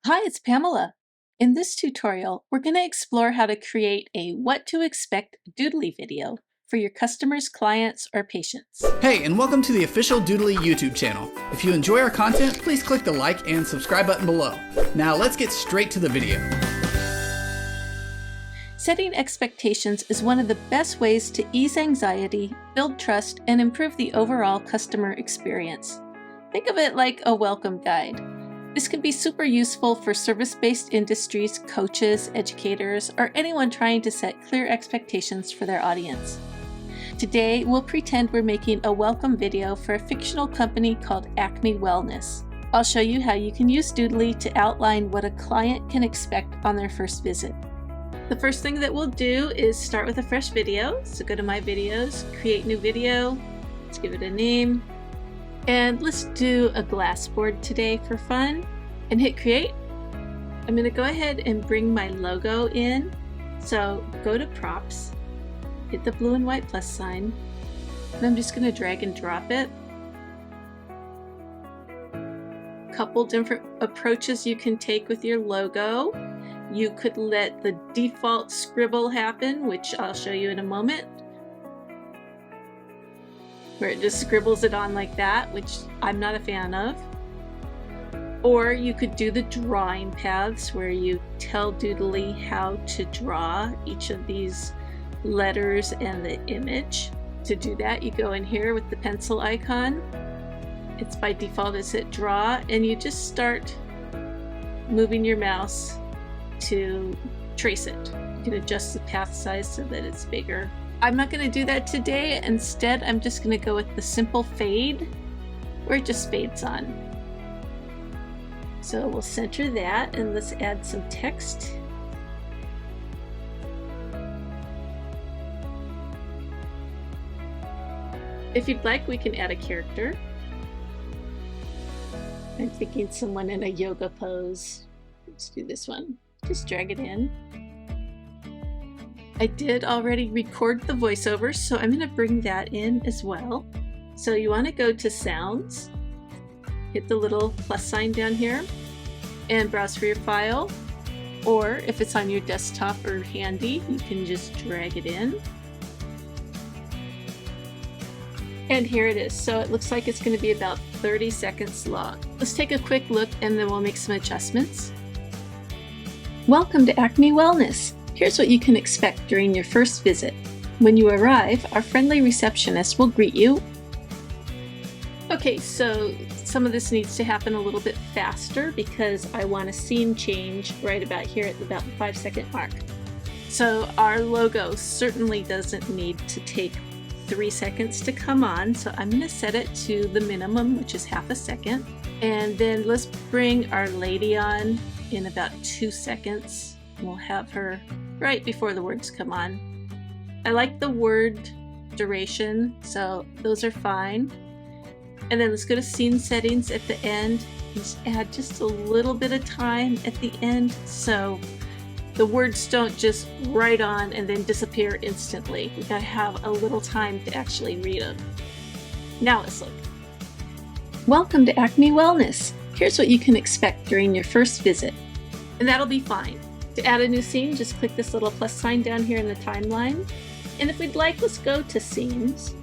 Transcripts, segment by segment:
Hi, it's Pamela. In this tutorial, we're going to explore how to create a what to expect Doodly video for your customers, clients, or patients. Hey, and welcome to the official Doodly YouTube channel. If you enjoy our content, please click the like and subscribe button below. Now let's get straight to the video. Setting expectations is one of the best ways to ease anxiety, build trust, and improve the overall customer experience. Think of it like a welcome guide. This can be super useful for service-based industries, coaches, educators, or anyone trying to set clear expectations for their audience. Today, we'll pretend we're making a welcome video for a fictional company called Acme Wellness. I'll show you how you can use Doodly to outline what a client can expect on their first visit. The first thing that we'll do is start with a fresh video. So go to My Videos, Create New Video, let's give it a name. And let's do a glass board today for fun and hit create. I'm going to go ahead and bring my logo in. So go to props, hit the blue and white plus sign, and I'm just going to drag and drop it. Couple different approaches you can take with your logo. You could let the default scribble happen, which I'll show you in a moment, where it just scribbles it on like that, which I'm not a fan of. Or you could do the drawing paths where you tell Doodly how to draw each of these letters and the image. To do that, you go in here with the pencil icon. It's by default is hit draw, and you just start moving your mouse to trace it. You can adjust the path size so that it's bigger. I'm not going to do that today. Instead, I'm just going to go with the simple fade, where it just fades on. So we'll center that, and let's add some text. If you'd like, we can add a character. I'm thinking someone in a yoga pose. Let's do this one. Just drag it in. I did already record the voiceover, so I'm going to bring that in as well. So you want to go to Sounds, hit the little plus sign down here, and browse for your file. Or if it's on your desktop or handy, you can just drag it in. And here it is. So it looks like it's going to be about 30 seconds long. Let's take a quick look and then we'll make some adjustments. Welcome to Acme Wellness. Here's what you can expect during your first visit. When you arrive, our friendly receptionist will greet you. Okay, so some of this needs to happen a little bit faster because I want a scene change right about here at about the 5-second mark. So our logo certainly doesn't need to take 3 seconds to come on, so I'm going to set it to the minimum, which is half a second. And then let's bring our lady on in about 2 seconds. We'll have her right before the words come on. I like the word duration, so those are fine. And then let's go to scene settings at the end. Just add just a little bit of time at the end so the words don't just write on and then disappear instantly. We gotta have a little time to actually read them. Now let's look. Welcome to Acme Wellness. Here's what you can expect during your first visit. And that'll be fine. To add a new scene, just click this little plus sign down here in the timeline. And if we'd like, let's go to scenes.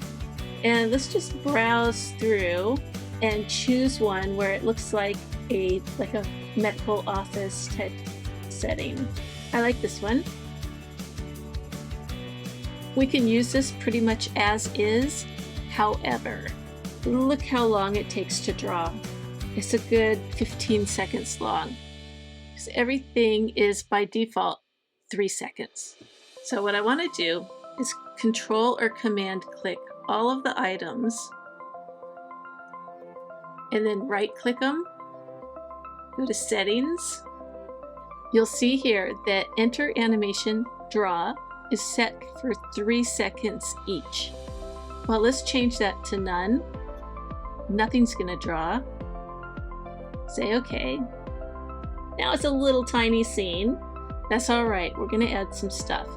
And let's just browse through and choose one where it looks like a medical office type setting. I like this one. We can use this pretty much as is. However, look how long it takes to draw. It's a good 15 seconds long. Because everything is by default 3 seconds. So what I want to do is Control or Command click all of the items and then right click them, go to Settings. You'll see here that Enter Animation Draw is set for 3 seconds each. Well, let's change that to none. Nothing's going to draw. Say OK. Now it's a little tiny scene. That's all right. We're going to add some stuff.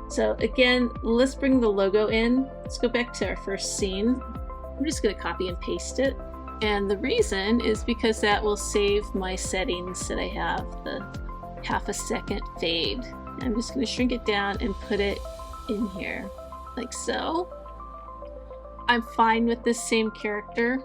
So again, let's bring the logo in. Let's go back to our first scene. I'm just going to copy and paste it. And the reason is because that will save my settings that I have, the half a second fade. And I'm just going to shrink it down and put it in here, like so. I'm fine with this same character.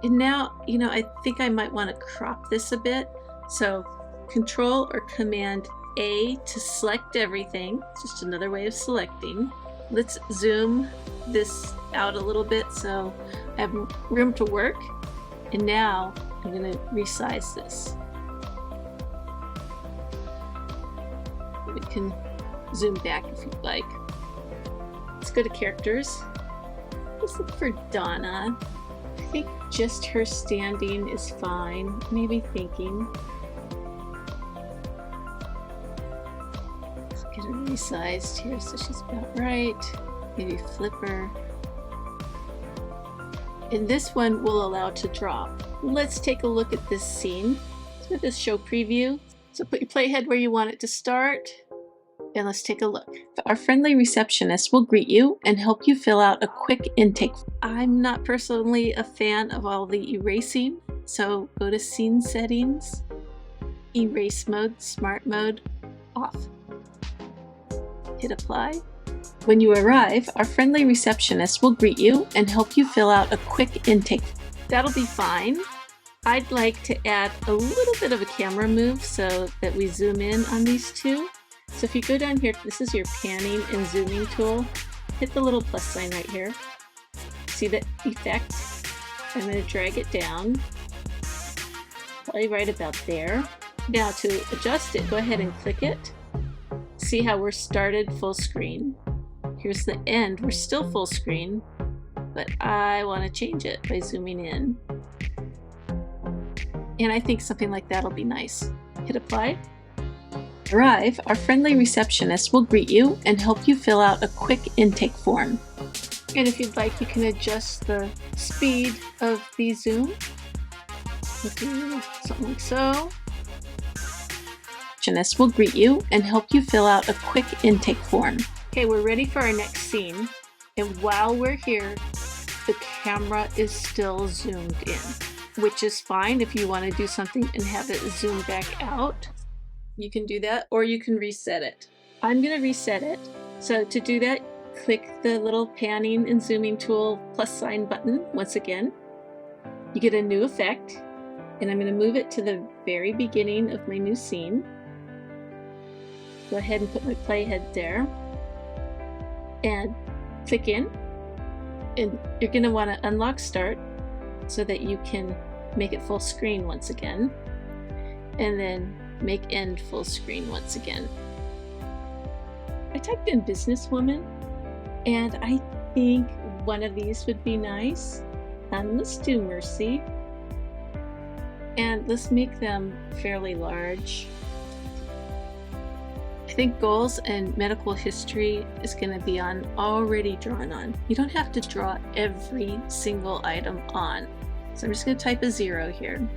And now, I think I might want to crop this a bit. So Control or Command A to select everything. It's just another way of selecting. Let's zoom this out a little bit so I have room to work. And now I'm going to resize this. We can zoom back if you'd like. Let's go to characters. Let's look for Donna. I think just her standing is fine. Maybe thinking. Let's get her resized here so she's about right. Maybe flip her. And this one will allow to drop. Let's take a look at this scene. Let's go to show preview. So put your playhead where you want it to start. And let's take a look. Our friendly receptionist will greet you and help you fill out a quick intake. I'm not personally a fan of all the erasing, so go to Scene Settings, Erase Mode, Smart Mode, off. Hit Apply. When you arrive, our friendly receptionist will greet you and help you fill out a quick intake. That'll be fine. I'd like to add a little bit of a camera move so that we zoom in on these two. So if you go down here, this is your panning and zooming tool. Hit the little plus sign right here. See the effect? I'm going to drag it down. Probably right about there. Now to adjust it, go ahead and click it. See how we're started full screen. Here's the end. We're still full screen, but I want to change it by zooming in. And I think something like that will be nice. Hit apply. Arrive, our friendly receptionist will greet you and help you fill out a quick intake form. And if you'd like, you can adjust the speed of the zoom. Something like so. Receptionist will greet you and help you fill out a quick intake form. Okay, we're ready for our next scene. And while we're here, the camera is still zoomed in, which is fine if you want to do something and have it zoom back out. You can do that, or you can reset it. I'm going to reset it. So to do that, click the little panning and zooming tool plus sign button once again. You get a new effect, and I'm going to move it to the very beginning of my new scene. Go ahead and put my playhead there, and click in. And you're going to want to unlock start so that you can make it full screen once again, and then make end full screen once again. I typed in businesswoman, and I think one of these would be nice. Let's do Mercy, and let's make them fairly large. I think goals and medical history is going to be on already drawn on. You don't have to draw every single item on. So I'm just going to type a 0 here.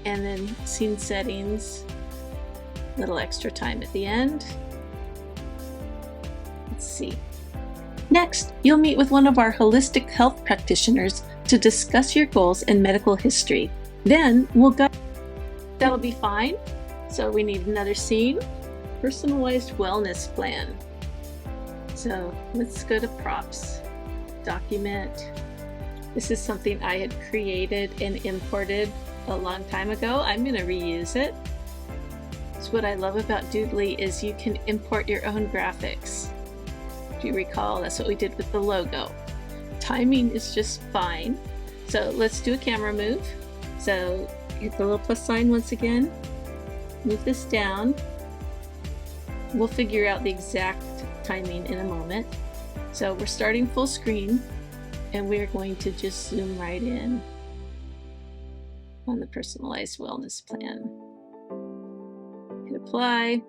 And then scene settings, little extra time at the end. Let's see. Next, you'll meet with one of our holistic health practitioners to discuss your goals and medical history. Then we'll go. That'll be fine. So we need another scene. Personalized wellness plan. So let's go to props. Document. This is something I had created and imported a long time ago. I'm going to reuse it. So what I love about Doodly is you can import your own graphics. If you recall, that's what we did with the logo. Timing is just fine. So let's do a camera move. So hit the little plus sign once again. Move this down. We'll figure out the exact timing in a moment. So we're starting full screen, and we're going to just zoom right in on the personalized wellness plan. Hit apply,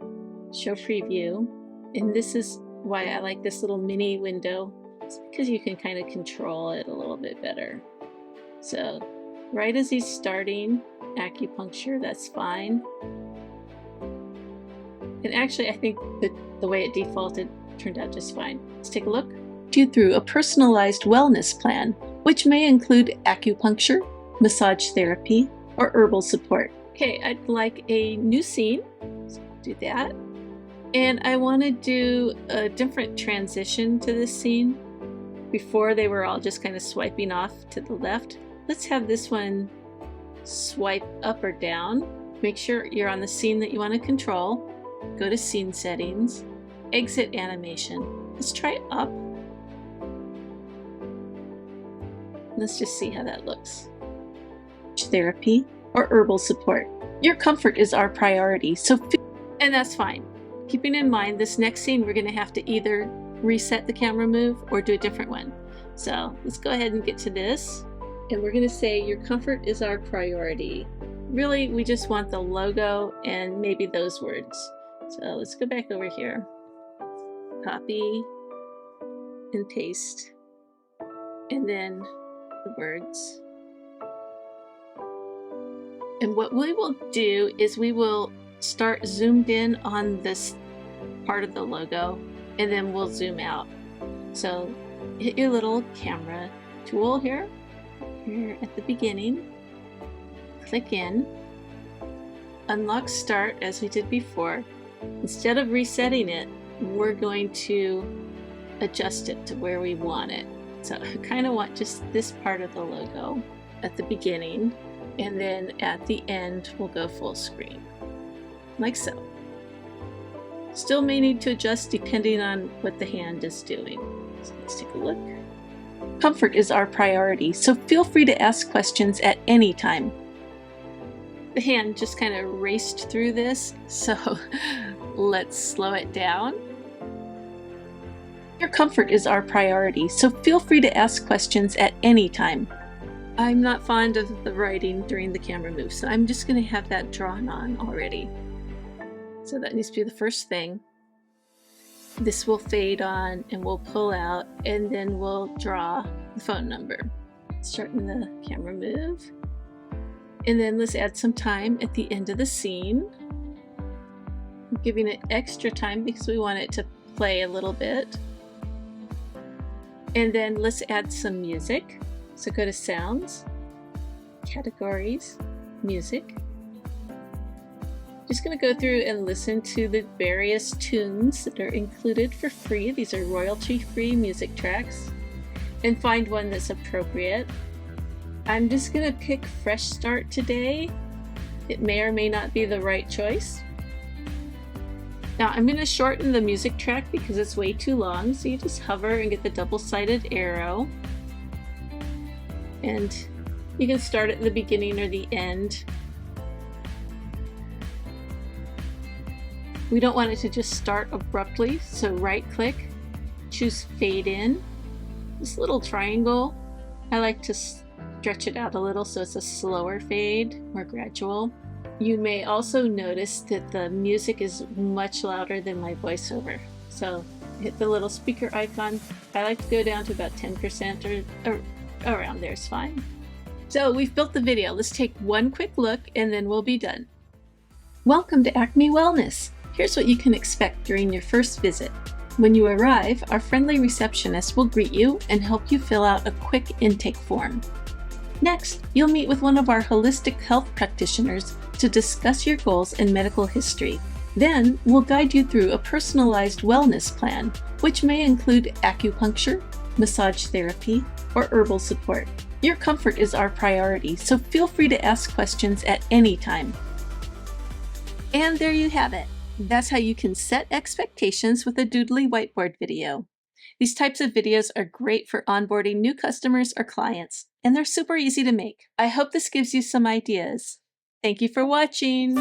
show preview, and this is why I like this little mini window. It's because you can kind of control it a little bit better. So right as he's starting acupuncture, that's fine. And actually, I think that the way it defaulted turned out just fine. Let's take a look. You through a personalized wellness plan which may include acupuncture, massage therapy, or herbal support. Okay, I'd like a new scene, so I'll do that. And I want to do a different transition to this scene. Before they were all just kind of swiping off to the left. Let's have this one swipe up or down. Make sure you're on the scene that you want to control. Go to scene settings, exit animation. Let's try up. Let's just see how that looks. Therapy or herbal support. Your comfort is our priority, and that's fine. Keeping in mind this next scene we're going to have to either reset the camera move or do a different one. So let's go ahead and get to this. And we're going to say your comfort is our priority. Really, we just want the logo and maybe those words. So let's go back over here. Copy and paste. And then the words. And what we will do is we will start zoomed in on this part of the logo, and then we'll zoom out. So hit your little camera tool here at the beginning, click in, unlock start as we did before. Instead of resetting it, we're going to adjust it to where we want it. So I kind of want just this part of the logo at the beginning, and then at the end we'll go full screen, like so. Still may need to adjust depending on what the hand is doing. So let's take a look. Comfort is our priority, so feel free to ask questions at any time. The hand just kind of raced through this, so let's slow it down. Your comfort is our priority, so feel free to ask questions at any time. I'm not fond of the writing during the camera move, so I'm just going to have that drawn on already. So that needs to be the first thing. This will fade on and we'll pull out, and then we'll draw the phone number. Starting the camera move. And then let's add some time at the end of the scene. I'm giving it extra time because we want it to play a little bit. And then let's add some music. So go to Sounds, Categories, Music. Just going to go through and listen to the various tunes that are included for free. These are royalty-free music tracks, and find one that's appropriate. I'm just going to pick Fresh Start today. It may or may not be the right choice. Now I'm going to shorten the music track because it's way too long, so you just hover and get the double-sided arrow. And you can start at the beginning or the end. We don't want it to just start abruptly, so right click, choose Fade In. This little triangle, I like to stretch it out a little so it's a slower fade, more gradual. You may also notice that the music is much louder than my voiceover. So hit the little speaker icon. I like to go down to about 10% or around there is fine. So we've built the video. Let's take one quick look and then we'll be done. Welcome to Acme Wellness. Here's what you can expect during your first visit. When you arrive, our friendly receptionist will greet you and help you fill out a quick intake form. Next, you'll meet with one of our holistic health practitioners to discuss your goals and medical history. Then, we'll guide you through a personalized wellness plan, which may include acupuncture, massage therapy, or herbal support. Your comfort is our priority, so feel free to ask questions at any time. And there you have it. That's how you can set expectations with a Doodly whiteboard video. These types of videos are great for onboarding new customers or clients, and they're super easy to make. I hope this gives you some ideas. Thank you for watching.